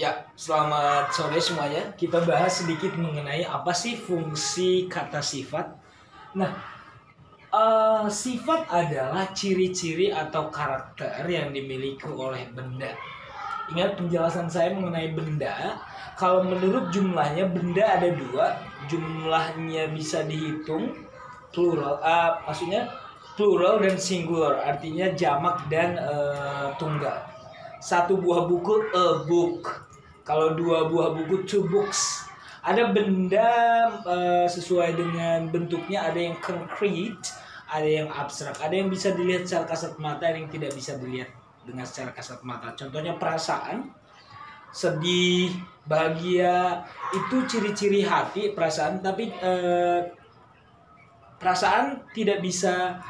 Ya, selamat sore semuanya. Kita bahas sedikit mengenai apa sih fungsi kata sifat. Nah, sifat adalah ciri-ciri atau karakter yang dimiliki oleh benda. Ingat penjelasan saya mengenai benda. Kalau menurut jumlahnya, benda ada dua. Jumlahnya bisa dihitung plural, maksudnya plural dan singular, artinya jamak dan tunggal. Satu buah buku, a book. Kalau dua buah buku, two books. Ada benda sesuai dengan bentuknya, ada yang concrete, ada yang abstrak, ada yang bisa dilihat secara kasat mata, ada yang tidak bisa dilihat dengan secara kasat mata. Contohnya perasaan, sedih, bahagia, itu ciri-ciri hati, perasaan. Tapi perasaan tidak bisa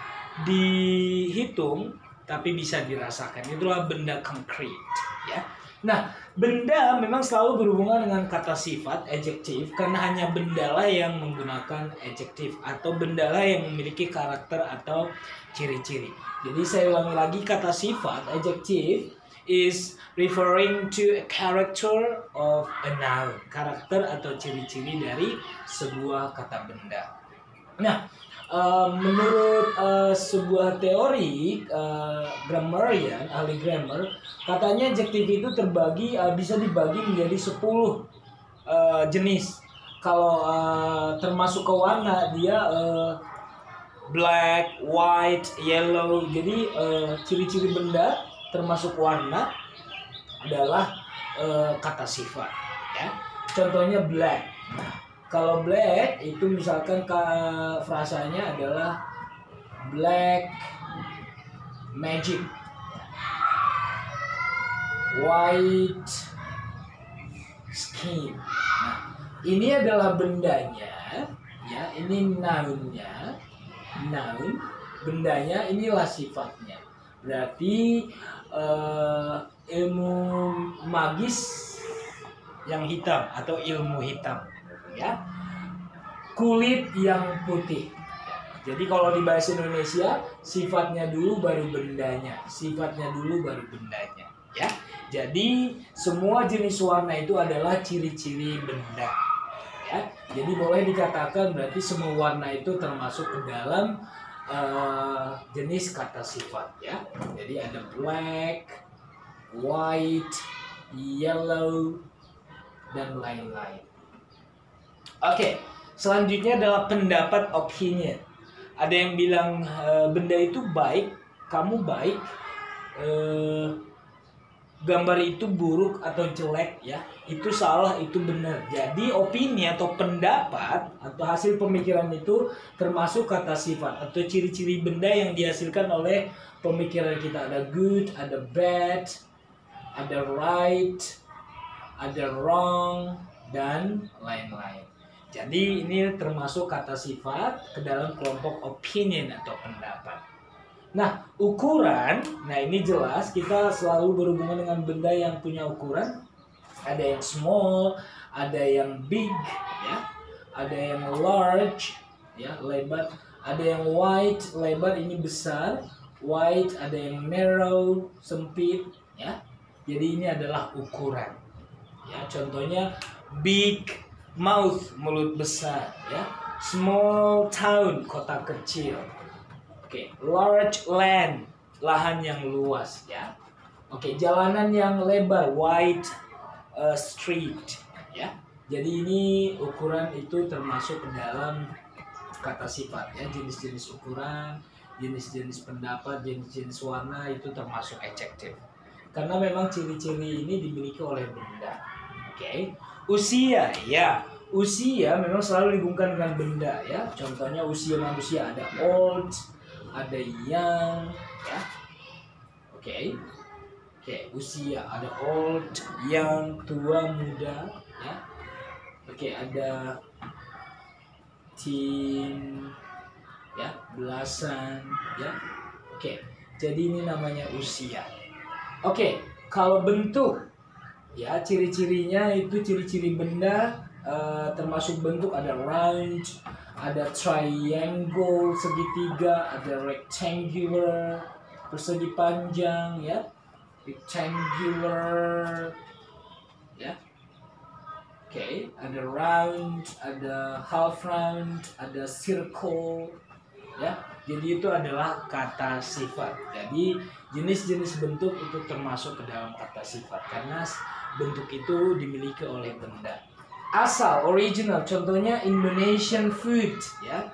dihitung, tapi bisa dirasakan. Itulah benda concrete, ya. Nah, benda memang selalu berhubungan dengan kata sifat, adjective, karena hanya bendalah yang menggunakan adjective atau bendalah yang memiliki karakter atau ciri-ciri. Jadi saya ulangi lagi, kata sifat, adjective, is referring to a character of a noun, karakter atau ciri-ciri dari sebuah kata benda. Nah, menurut sebuah teori grammarian, ahli grammar, katanya adjektif itu bisa dibagi menjadi 10 jenis. Kalau termasuk ke warna, dia black, white, yellow. Jadi ciri-ciri benda termasuk warna adalah kata sifat, ya. Contohnya black. Kalau black itu misalkan frasanya adalah black magic, white skin. Nah, ini adalah bendanya, ya. Ini nounnya, noun. Bendanya, inilah sifatnya. Berarti ilmu magis yang hitam atau ilmu hitam, ya, kulit yang putih. Jadi kalau di bahasa Indonesia, sifatnya dulu baru bendanya, sifatnya dulu baru bendanya, ya. Jadi semua jenis warna itu adalah ciri-ciri benda, ya. Jadi boleh dikatakan berarti semua warna itu termasuk ke dalam jenis kata sifat, ya. Jadi ada black, white, yellow, dan lain-lain. Oke, selanjutnya adalah pendapat, opinion. Ada yang bilang benda itu baik, kamu baik, gambar itu buruk atau jelek, ya. Itu salah, itu benar. Jadi opini atau pendapat atau hasil pemikiran itu termasuk kata sifat atau ciri-ciri benda yang dihasilkan oleh pemikiran kita. Ada good, ada bad, ada right, ada wrong, dan lain-lain. Jadi ini termasuk kata sifat ke dalam kelompok opinion atau pendapat. Nah, ukuran, nah ini jelas kita selalu berhubungan dengan benda yang punya ukuran. Ada yang small, ada yang big, ya. Ada yang large, ya, lebar. Ada yang wide, lebar, ini besar. Wide, ada yang narrow, sempit, ya. Jadi ini adalah ukuran. Ya, contohnya big mouth, mulut besar, ya. Small town, kota kecil. Oke, large land, lahan yang luas, ya. Oke, jalanan yang lebar, wide street, ya. Jadi ini ukuran itu termasuk ke dalam kata sifat, ya. Jenis-jenis ukuran, jenis-jenis pendapat, jenis-jenis warna itu termasuk adjective. Karena memang ciri-ciri ini dimiliki oleh benda. Oke, usia, ya. Usia memang selalu dihubungkan dengan benda, ya. Contohnya usia manusia ada old, ada young, ya. Oke, usia ada old, young, tua, muda, ya. Oke, ada teen, ya, belasan, ya. Oke, jadi ini namanya usia. Oke, kalau bentuk, ya, ciri-cirinya itu ciri-ciri benda, termasuk bentuk ada round, ada triangle segitiga, ada rectangular persegi panjang, ya, rectangular, ya. Oke, ada round, ada half round, ada circle, ya. Jadi itu adalah kata sifat. Jadi jenis-jenis bentuk itu termasuk ke dalam kata sifat karena bentuk itu dimiliki oleh benda. Asal, original, contohnya Indonesian food, ya.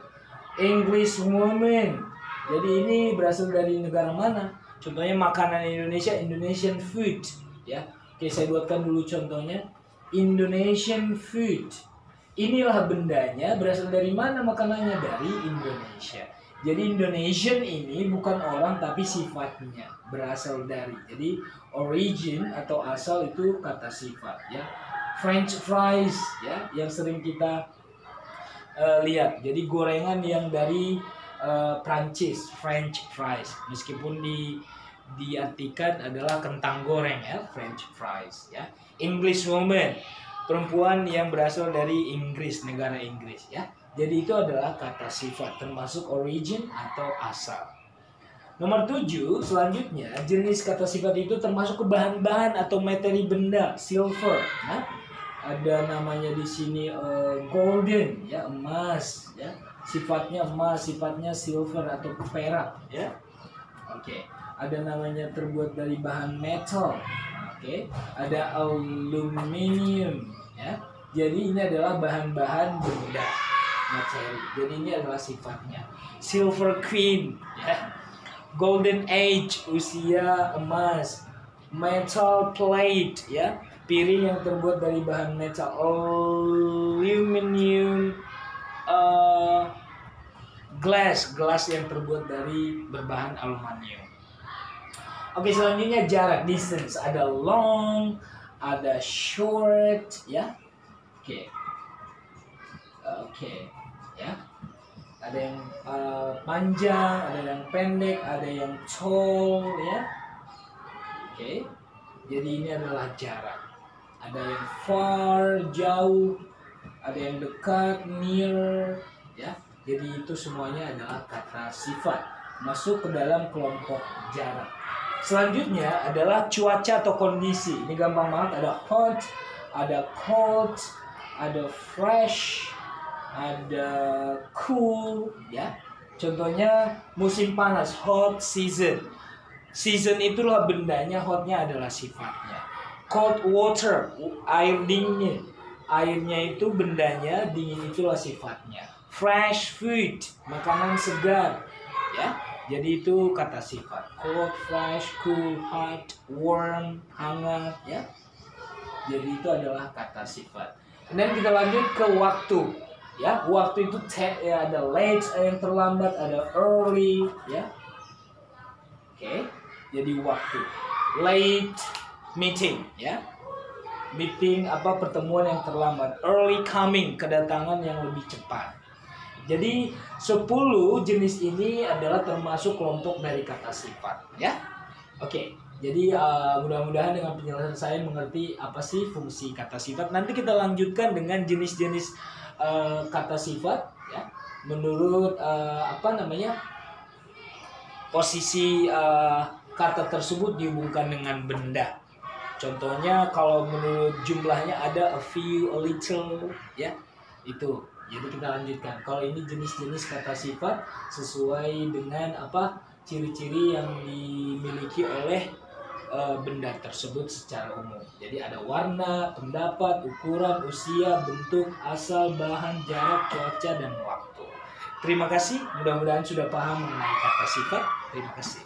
English woman. Jadi ini berasal dari negara mana? Contohnya makanan Indonesia, Indonesian food, ya. Oke, saya buatkan dulu contohnya. Indonesian food. Inilah bendanya, berasal dari mana makanannya? Dari Indonesia. Jadi Indonesian ini bukan orang tapi sifatnya berasal dari. Jadi origin atau asal itu kata sifat, ya. French fries, ya, yang sering kita lihat. Jadi gorengan yang dari Prancis, French fries. Meskipun diartikan adalah kentang goreng, ya, French fries, ya. English woman, perempuan yang berasal dari Inggris, negara Inggris, ya. Jadi itu adalah kata sifat termasuk origin atau asal. Nomor 7, selanjutnya jenis kata sifat itu termasuk ke bahan-bahan atau materi benda, silver. Nah, ada namanya di sini golden, ya, emas, ya. Sifatnya emas, sifatnya silver atau perak, ya. Oke. Ada namanya terbuat dari bahan metal. Oke. Ada aluminium, ya. Jadi ini adalah bahan-bahan benda, materi. Jadi ini adalah sifatnya. Silver queen, ya. Golden age, usia emas. Metal plate, ya. Piring yang terbuat dari bahan metal. Aluminium gelas yang terbuat dari berbahan aluminium. Oke, selanjutnya jarak, distance. Ada long, ada short, ya. Oke. Oke, ya. Ada yang panjang, ada yang pendek, ada yang tall, ya. Oke. Jadi ini adalah jarak. Ada yang far, jauh, ada yang dekat, near, ya. Jadi itu semuanya adalah kata sifat, masuk ke dalam kelompok jarak. Selanjutnya adalah cuaca atau kondisi. Ini gampang banget, ada hot, ada cold, ada fresh, ada cool, ya. Contohnya musim panas, hot season. Season itulah bendanya, hotnya adalah sifatnya. Cold water, air dingin. Airnya itu bendanya, dingin itulah sifatnya. Fresh food, makanan segar, ya. Jadi itu kata sifat. Cold, fresh, cool, hot, warm, hangat, ya. Jadi itu adalah kata sifat. Dan kita lanjut ke waktu, ya. Waktu itu ya, ada late yang terlambat, ada early, ya. Oke. Jadi waktu. Late meeting, ya. Meeting pertemuan yang terlambat. Early coming, kedatangan yang lebih cepat. Jadi 10 jenis ini adalah termasuk kelompok dari kata sifat, ya. Oke. Jadi mudah-mudahan dengan penjelasan saya mengerti apa sih fungsi kata sifat. Nanti kita lanjutkan dengan jenis-jenis kata sifat, ya. Menurut posisi kata tersebut dihubungkan dengan benda. Contohnya kalau menurut jumlahnya ada a few, a little, ya. Itu. Jadi kita lanjutkan. Kalau ini jenis-jenis kata sifat sesuai dengan ciri-ciri yang dimiliki oleh benda tersebut secara umum. Jadi ada warna, pendapat, ukuran, usia, bentuk, asal, bahan, jarak, cuaca, dan waktu. Terima kasih. Mudah-mudahan sudah paham mengenai kata sifat. Terima kasih.